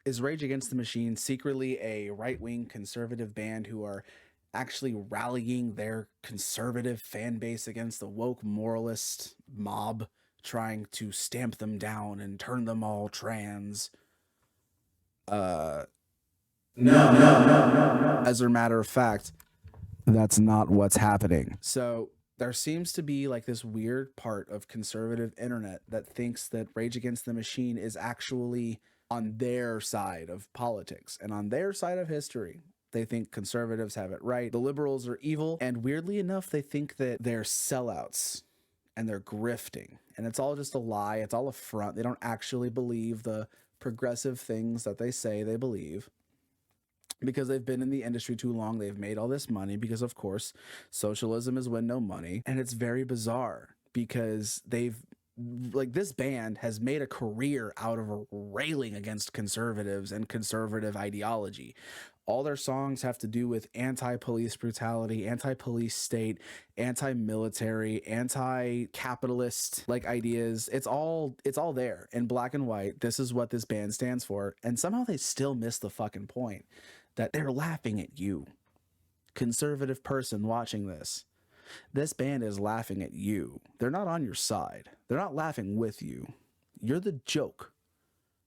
Is Rage Against the Machine secretly a right-wing conservative band who are actually rallying their conservative fan base against the woke moralist mob, trying to stamp them down and turn them all trans? Uh, no. As a matter of fact, that's not what's happening. So there seems to be like this weird part of conservative internet that thinks that Rage Against the Machine is actually on their side of politics and on their side of history. They think conservatives have it right. The liberals are evil. And weirdly enough, they think that they're sellouts and they're grifting. And it's all just a lie. It's all a front. They don't actually believe the progressive things that they say they believe, because they've been in the industry too long. They've made all this money because, of course, socialism is when no money. And it's very bizarre because this band has made a career out of railing against conservatives and conservative ideology. All their songs have to do with anti-police brutality, anti-police state, anti-military, anti-capitalist like ideas. It's all there in black and white. This is what this band stands for. And somehow they still miss the fucking point that they're laughing at you, conservative person watching this. This band is laughing at you. They're not on your side. They're not laughing with you. You're the joke.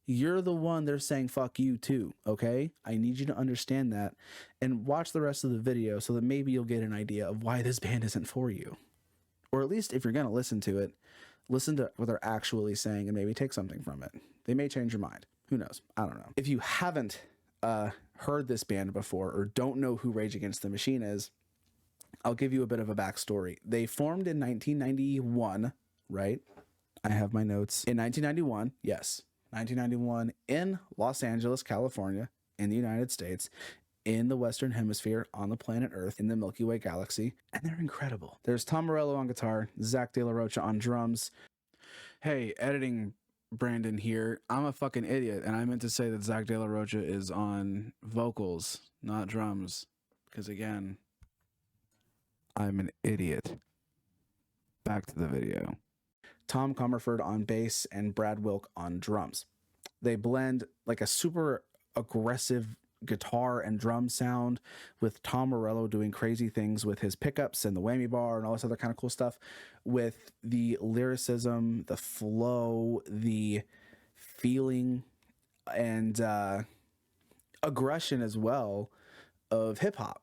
You're the one they're saying fuck you to, okay? I need you to understand that and watch the rest of the video so that maybe you'll get an idea of why this band isn't for you. Or at least if you're going to listen to it, listen to what they're actually saying and maybe take something from it. They may change your mind. Who knows? I don't know. If you haven't heard this band before or don't know who Rage Against the Machine is, I'll give you a bit of a backstory. They formed in 1991, right? I have my notes. In 1991, yes. 1991 in Los Angeles, California, in the United States, in the Western Hemisphere, on the planet Earth, in the Milky Way galaxy, and they're incredible. There's Tom Morello on guitar, Zach De La Rocha on drums. Hey, editing Brandon here. I'm a fucking idiot, and I meant to say that Zach De La Rocha is on vocals, not drums, because again, I'm an idiot. Back to the video. Tom Comerford on bass and Brad Wilk on drums. They blend like a super aggressive guitar and drum sound with Tom Morello doing crazy things with his pickups and the whammy bar and all this other kind of cool stuff, with the lyricism, the flow, the feeling, and aggression as well of hip hop,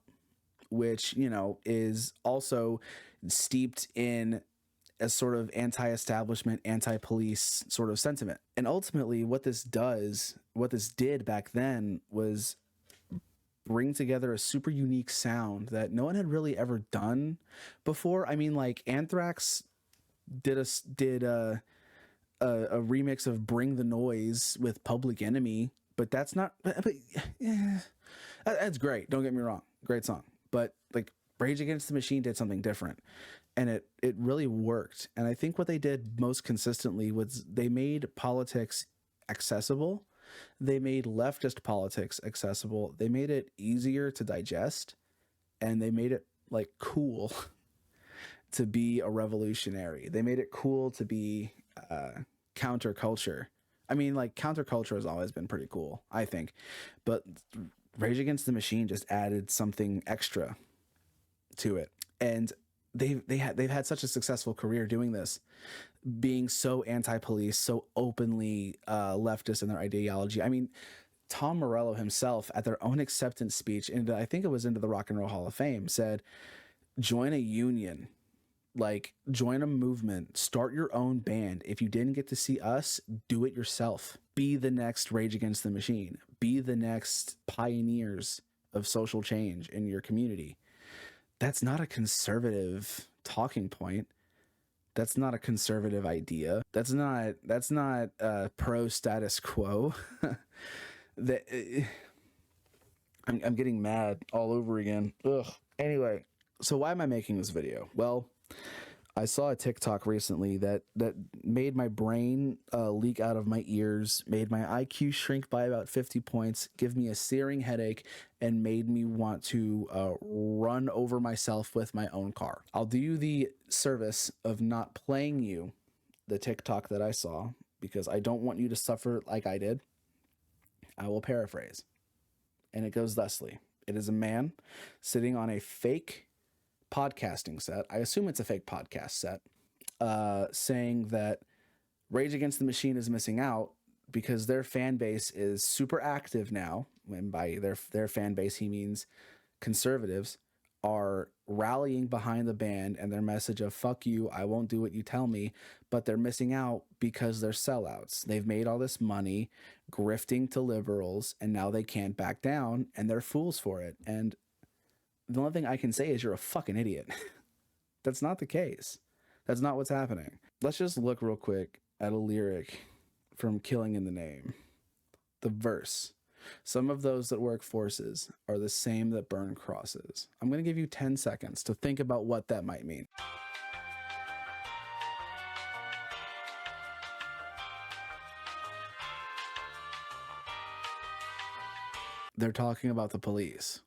which, you know, is also steeped in a sort of anti-establishment, anti-police sort of sentiment. And ultimately what this did back then was bring together a super unique sound that no one had really ever done before. I mean, like Anthrax did a remix of Bring the Noise with Public Enemy, but that's not, but yeah, that's great. Don't get me wrong. Great song. But like Rage Against the Machine did something different, and it really worked. And I think what they did most consistently was they made politics accessible. They made leftist politics accessible. They made it easier to digest, and they made it like cool to be a revolutionary. They made it cool to be counterculture. I mean, like counterculture has always been pretty cool, I think, but Rage Against the Machine just added something extra to it. And they've had such a successful career doing this, being so anti-police, so openly leftist in their ideology. I mean, Tom Morello himself, at their own acceptance speech, and I think it was into the Rock and Roll Hall of Fame, said, join a union, like join a movement, start your own band. If you didn't get to see us, do it yourself. Be the next Rage Against the Machine. Be the next pioneers of social change in your community. That's not a conservative talking point. That's not a conservative idea. That's not pro status quo. I'm getting mad all over again. Ugh. Anyway, so why am I making this video? Well, I saw a TikTok recently that made my brain leak out of my ears, made my IQ shrink by about 50 points, give me a searing headache, and made me want to run over myself with my own car. I'll do you the service of not playing you the TikTok that I saw, because I don't want you to suffer like I did. I will paraphrase. And it goes thusly. It is a man sitting on a fake podcasting set. I assume it's a fake podcast set, saying that Rage Against the Machine is missing out because their fan base is super active now. And by their fan base, he means conservatives are rallying behind the band and their message of fuck you, I won't do what you tell me, but they're missing out because they're sellouts. They've made all this money grifting to liberals, and now they can't back down, and they're fools for it. And the only thing I can say is you're a fucking idiot. That's not the case. That's not what's happening. Let's just look real quick at a lyric from Killing in the Name. The verse. Some of those that work forces are the same that burn crosses. I'm going to give you 10 seconds to think about what that might mean. They're talking about the police.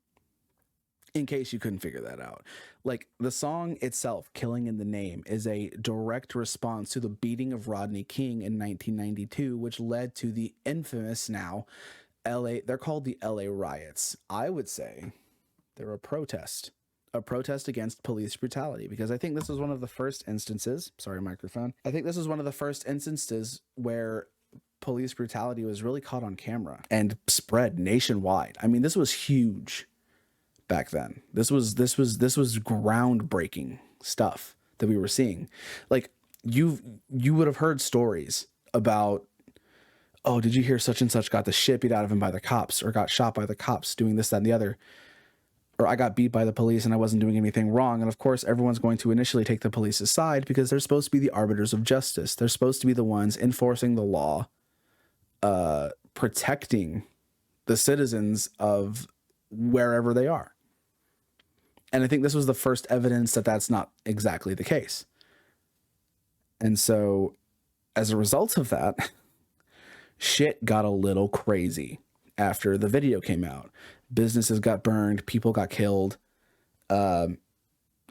In case you couldn't figure that out. Like, the song itself, Killing in the Name, is a direct response to the beating of Rodney King in 1992, which led to the infamous now LA, they're called the LA riots. I would say they're a protest against police brutality, because I think this is one of the first instances, sorry, microphone. I think this is one of the first instances where police brutality was really caught on camera and spread nationwide. I mean, this was huge back then. This was groundbreaking stuff that we were seeing. Like, you would have heard stories about, oh, did you hear such and such got the shit beat out of him by the cops, or got shot by the cops doing this, that, and the other, or I got beat by the police and I wasn't doing anything wrong. And of course, everyone's going to initially take the police's side because they're supposed to be the arbiters of justice. They're supposed to be the ones enforcing the law, protecting the citizens of wherever they are. And I think this was the first evidence that that's not exactly the case. And so as a result of that, shit got a little crazy after the video came out. Businesses got burned, people got killed. It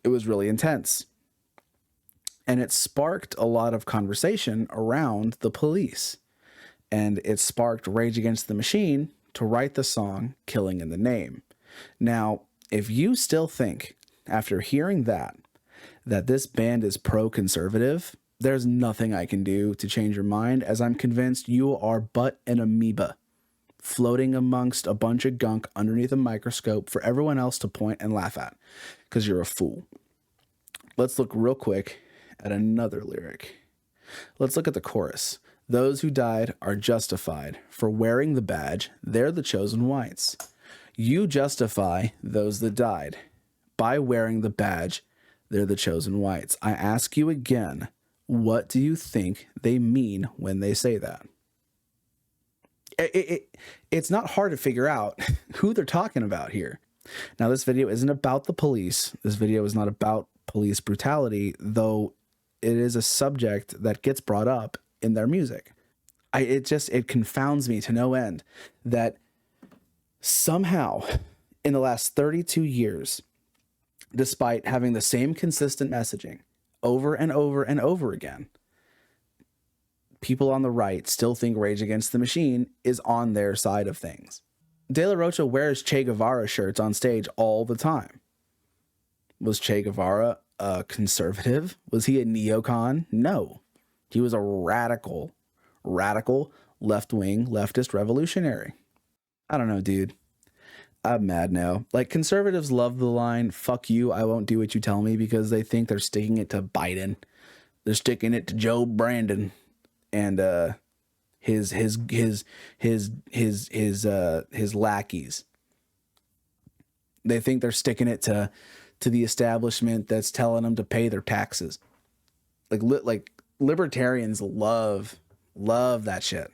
was really intense. And it sparked a lot of conversation around the police. And it sparked Rage Against the Machine to write the song Killing in the Name. Now, if you still think, after hearing that this band is pro-conservative, there's nothing I can do to change your mind, as I'm convinced you are but an amoeba floating amongst a bunch of gunk underneath a microscope for everyone else to point and laugh at, because you're a fool. Let's look real quick at another lyric. Let's look at the chorus. Those who died are justified for wearing the badge. They're the chosen whites. You justify those that died by wearing the badge. They're the chosen whites. I ask you again, what do you think they mean when they say that? It's not hard to figure out who they're talking about here. Now, this video isn't about the police. This video is not about police brutality, though it is a subject that gets brought up in their music. It confounds me to no end that somehow in the last 32 years, despite having the same consistent messaging over and over and over again, people on the right still think Rage Against the Machine is on their side of things. De La Rocha wears Che Guevara shirts on stage all the time. Was Che Guevara a conservative? Was he a neocon? No. He was a radical left-wing leftist revolutionary. I don't know, dude. I'm mad now. Like, conservatives love the line, fuck you, I won't do what you tell me, because they think they're sticking it to Biden. They're sticking it to Joe Brandon and his lackeys. They think they're sticking it to the establishment that's telling them to pay their taxes. Like libertarians love that shit.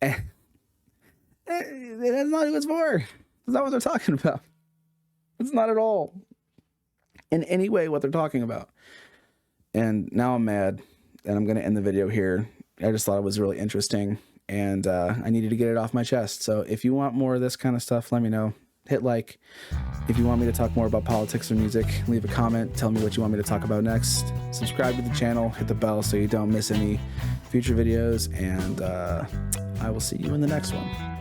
And that's not who it's for. That's not what they're talking about. It's not at all in any way what they're talking about. And now I'm mad, and I'm going to end the video here. I just thought it was really interesting, and I needed to get it off my chest. So if you want more of this kind of stuff, let me know. Hit like. If you want me to talk more about politics or music, leave a comment. Tell me what you want me to talk about next. Subscribe to the channel. Hit the bell so you don't miss any future videos. And I will see you in the next one.